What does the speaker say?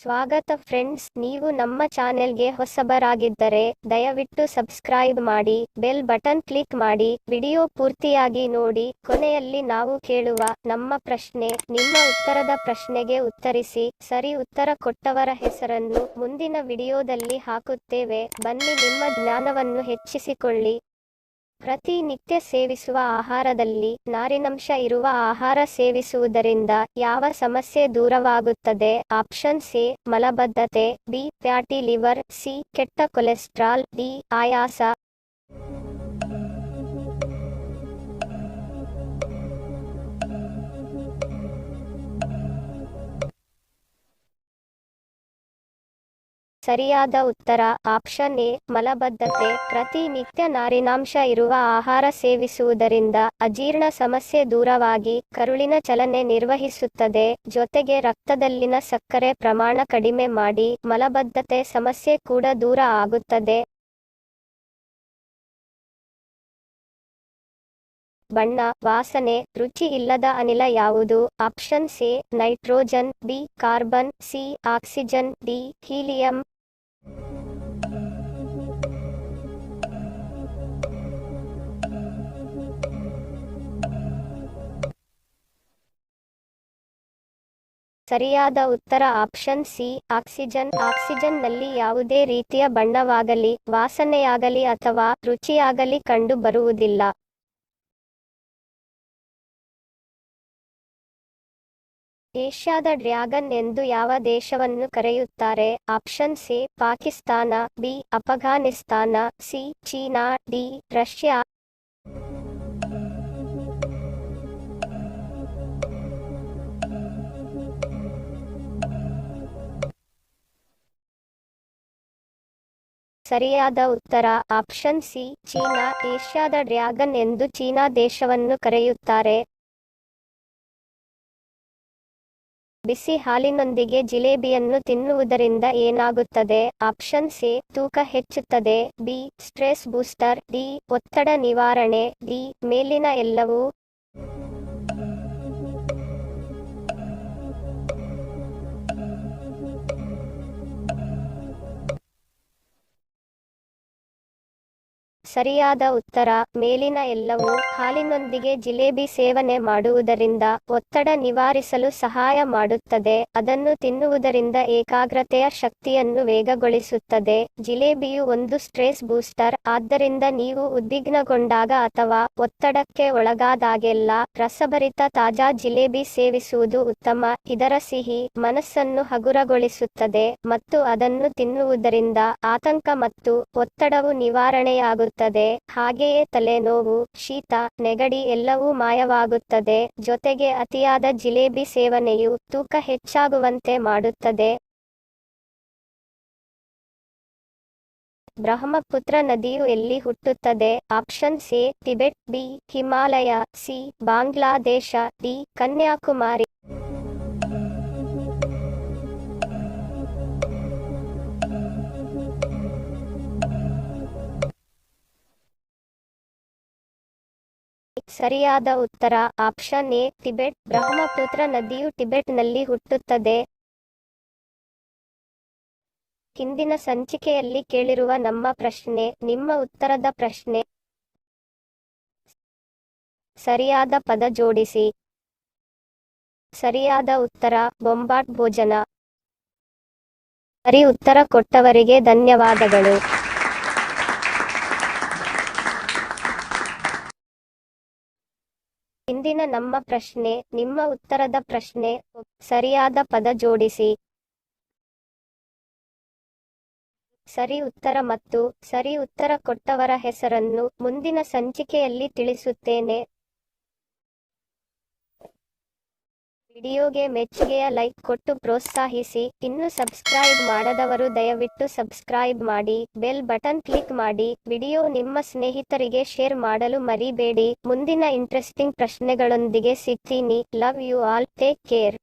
ಸ್ವಾಗತ ಫ್ರೆಂಡ್ಸ್, ನೀವು ನಮ್ಮ ಚಾನೆಲ್ಗೆ ಹೊಸಬರಾಗಿದ್ದರೆ ದಯವಿಟ್ಟು ಸಬ್ಸ್ಕ್ರೈಬ್ ಮಾಡಿ, ಬೆಲ್ ಬಟನ್ ಕ್ಲಿಕ್ ಮಾಡಿ, ವಿಡಿಯೋ ಪೂರ್ತಿಯಾಗಿ ನೋಡಿ. ಕೊನೆಯಲ್ಲಿ ನಾವು ಕೇಳುವ ನಮ್ಮ ಪ್ರಶ್ನೆ, ನಿಮ್ಮ ಉತ್ತರದ ಪ್ರಶ್ನೆಗೆ ಉತ್ತರಿಸಿ. ಸರಿ ಉತ್ತರ ಕೊಟ್ಟವರ ಹೆಸರನ್ನು ಮುಂದಿನ ವಿಡಿಯೋದಲ್ಲಿ ಹಾಕುತ್ತೇವೆ. ಬನ್ನಿ, ನಿಮ್ಮ ಜ್ಞಾನವನ್ನು ಹೆಚ್ಚಿಸಿಕೊಳ್ಳಿ. ಪ್ರತಿನಿತ್ಯ ಸೇವಿಸುವ ಆಹಾರದಲ್ಲಿ ನಾರಿನಂಶ ಇರುವ ಆಹಾರ ಸೇವಿಸುವುದರಿಂದ ಯಾವ ಸಮಸ್ಯೆ ದೂರವಾಗುತ್ತದೆ? ಆಪ್ಷನ್ ಎ ಮಲಬದ್ಧತೆ, ಬಿ ಫ್ಯಾಟಿ ಲಿವರ್, ಸಿ ಕೆಟ್ಟ ಕೊಲೆಸ್ಟ್ರಾಲ್, ಡಿ ಆಯಾಸ. ಸರಿಯಾದ ಉತ್ತರ ಆಪ್ಷನ್ ಎ ಮಲಬದ್ಧತೆ. ಪ್ರತಿನಿತ್ಯ ನಾರಿನಾಂಶ ಇರುವ ಆಹಾರ ಸೇವಿಸುವುದರಿಂದ ಅಜೀರ್ಣ ಸಮಸ್ಯೆ ದೂರವಾಗಿ ಕರುಳಿನ ಚಲನೆ ನಿರ್ವಹಿಸುತ್ತದೆ, ಜೊತೆಗೆ ರಕ್ತದಲ್ಲಿನ ಸಕ್ಕರೆ ಪ್ರಮಾಣ ಕಡಿಮೆ ಮಾಡಿ ಮಲಬದ್ಧತೆ ಸಮಸ್ಯೆ ಕೂಡ ದೂರ ಆಗುತ್ತದೆ. ಬಣ್ಣ, ವಾಸನೆ, ರುಚಿ ಇಲ್ಲದ ಅನಿಲ ಯಾವುದು? Option A nitrogen, B carbon, C oxygen, D helium. ಸರಿಯಾದ ಉತ್ತರ ಆಪ್ಷನ್ ಸಿ ಆಕ್ಸಿಜನ್. ಆಕ್ಸಿಜನ್ ನಲ್ಲಿ ಯಾವುದೇ ರೀತಿಯ ಬಣ್ಣವಾಗಲಿ, ವಾಸನೆಯಾಗಲಿ ಅಥವಾ ರುಚಿಯಾಗಲಿ ಕಂಡು ಬರುವುದಿಲ್ಲ. ಏಷ್ಯಾದ ಡ್ರ್ಯಾಗನ್ ಎಂದು ಯಾವ ದೇಶವನ್ನು ಕರೆಯುತ್ತಾರೆ? Option A Pakistan, B Afghanistan, C China, D Russia. ಸರಿಯಾದ ಉತ್ತರ ಆಪ್ಷನ್ ಸಿ ಚೀನಾ. ಏಷ್ಯಾದ ಡ್ರ್ಯಾಗನ್ ಎಂದು ಚೀನಾ ದೇಶವನ್ನು ಕರೆಯುತ್ತಾರೆ. ಬಿಸಿ ಹಾಲಿನೊಂದಿಗೆ ಜಿಲೇಬಿಯನ್ನು ತಿನ್ನುವುದರಿಂದ ಏನಾಗುತ್ತದೆ? ಆಪ್ಷನ್ ಎ ತೂಕ ಹೆಚ್ಚುತ್ತದೆ, ಬಿ ಸ್ಟ್ರೆಸ್ ಬೂಸ್ಟರ್, ಡಿ ಒತ್ತಡ ನಿವಾರಣೆ, ಡಿ ಮೇಲಿನ ಎಲ್ಲವೂ. ಸರಿಯಾದ ಉತ್ತರ ಮೇಲಿನ ಎಲ್ಲವೂ. ಹಾಲಿನೊಂದಿಗೆ ಜಿಲೇಬಿ ಸೇವನೆ ಮಾಡುವುದರಿಂದ ಒತ್ತಡ ನಿವಾರಿಸಲು ಸಹಾಯ ಮಾಡುತ್ತದೆ. ಅದನ್ನು ತಿನ್ನುವುದರಿಂದ ಏಕಾಗ್ರತೆಯ ಶಕ್ತಿಯನ್ನು ವೇಗಗೊಳಿಸುತ್ತದೆ. ಜಿಲೇಬಿಯು ಒಂದು ಸ್ಟ್ರೆಸ್ ಬೂಸ್ಟರ್, ಆದ್ದರಿಂದ ನೀವು ಉದ್ವಿಗ್ನಗೊಂಡಾಗ ಅಥವಾ ಒತ್ತಡಕ್ಕೆ ಒಳಗಾದಾಗೆಲ್ಲ ರಸಭರಿತ ತಾಜಾ ಜಿಲೇಬಿ ಸೇವಿಸುವುದು ಉತ್ತಮ. ಇದರ ಸಿಹಿ ಮನಸ್ಸನ್ನು ಹಗುರಗೊಳಿಸುತ್ತದೆ ಮತ್ತು ಅದನ್ನು ತಿನ್ನುವುದರಿಂದ ಆತಂಕ ಮತ್ತು ಒತ್ತಡವು ನಿವಾರಣೆಯಾಗುತ್ತದೆ. ಹಾಗೆಯೇ ತಲೆನೋವು, ಶೀತ, ನೆಗಡಿ ಎಲ್ಲವೂ ಮಾಯವಾಗುತ್ತದೆ. ಜೊತೆಗೆ ಅತಿಯಾದ ಜಿಲೇಬಿ ಸೇವನೆಯು ತೂಕ ಹೆಚ್ಚಾಗುವಂತೆ ಮಾಡುತ್ತದೆ. ಬ್ರಹ್ಮಪುತ್ರ ನದಿಯು ಎಲ್ಲಿ ಹುಟ್ಟುತ್ತದೆ? Option A Tibet, B Himalaya, C Bangladesh, D Kanyakumari. ಸರಿಯಾದ ಉತ್ತರ ಆಪ್ಷನ್ ಎ ಟಿಬೆಟ್. ಬ್ರಹ್ಮಪುತ್ರ ನದಿಯು ಟಿಬೆಟ್ನಲ್ಲಿ ಹುಟ್ಟುತ್ತದೆ. ಹಿಂದಿನ ಸಂಚಿಕೆಯಲ್ಲಿ ಕೇಳಿರುವ ನಮ್ಮ ಪ್ರಶ್ನೆ, ನಿಮ್ಮ ಉತ್ತರದ ಪ್ರಶ್ನೆ. ಸರಿಯಾದ ಪದ ಜೋಡಿಸಿ. ಸರಿಯಾದ ಉತ್ತರ ಬೊಂಬಾಟ್ ಭೋಜನ. ಸರಿ ಉತ್ತರ ಕೊಟ್ಟವರಿಗೆ ಧನ್ಯವಾದಗಳು. ಇಂದಿನ ನಮ್ಮ ಪ್ರಶ್ನೆ, ನಿಮ್ಮ ಉತ್ತರದ ಪ್ರಶ್ನೆ. ಸರಿಯಾದ ಪದ ಜೋಡಿಸಿ. ಸರಿ ಉತ್ತರ ಮತ್ತು ಸರಿ ಉತ್ತರ ಕೊಟ್ಟವರ ಹೆಸರನ್ನು ಮುಂದಿನ ಸಂಚಿಕೆಯಲ್ಲಿ ತಿಳಿಸುತ್ತೇನೆ. ವಿಡಿಯೋಗೆ ಮೆಚ್ಚುಗೆಯ ಲೈಕ್ ಕೊಟ್ಟು ಪ್ರೋತ್ಸಾಹಿಸಿ. ಇನ್ನು ಸಬ್ಸ್ಕ್ರೈಬ್ ಮಾಡದವರು ದಯವಿಟ್ಟು ಸಬ್ಸ್ಕ್ರೈಬ್ ಮಾಡಿ, ಬೆಲ್ ಬಟನ್ ಕ್ಲಿಕ್ ಮಾಡಿ, ವಿಡಿಯೋ ನಿಮ್ಮ ಸ್ನೇಹಿತರಿಗೆ ಶೇರ್ ಮಾಡಲು ಮರಿಬೇಡಿ. ಮುಂದಿನ ಇಂಟ್ರೆಸ್ಟಿಂಗ್ ಪ್ರಶ್ನೆಗಳೊಂದಿಗೆ ಸಿಗ್ತೀನಿ. Love you all, take care.